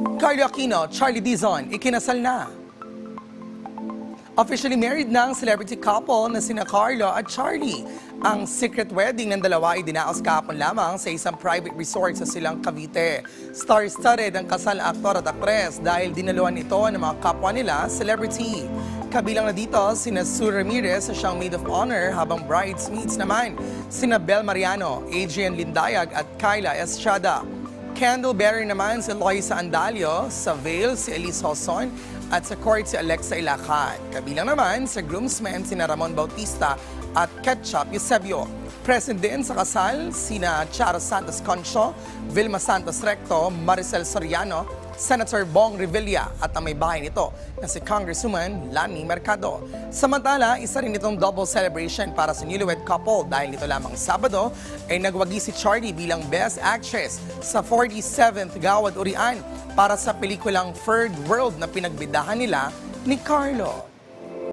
Carlo Aquino, Charlie Dizon, ikinasal na. Officially married na ang celebrity couple na sina Carlo at Charlie. Ang secret wedding ng dalawa ay dinaos kahapon lamang sa isang private resort sa Silang, Cavite. Star-studded ang kasal ng aktor at aktres dahil dinaluhan ito ng mga kapwa nila celebrity. Kabilang na dito sina Sue Ramirez na siyang maid of honor habang bridesmaids naman sina Bel Mariano, Adrian Lindayag at Kyla Estrada. Candle bearer naman si Loisa Andalio, sa veil si Elise Hoson at sa court si Alexa Ilacan. Kabilang naman sa groomsmen sina Ramon Bautista at Ketchup Eusebio. Present din sa kasal sina Charo Santos Concho, Vilma Santos Recto, Maricel Soriano, Senator Bong Revilla at ang may bahay nito na si Congresswoman Lani Mercado. Samantala, isa rin itong double celebration para sa newlywed couple dahil nito lamang Sabado ay nagwagi si Charlie bilang Best Actress sa 47th Gawad Urian para sa pelikulang Third World na pinagbidahan nila ni Carlo.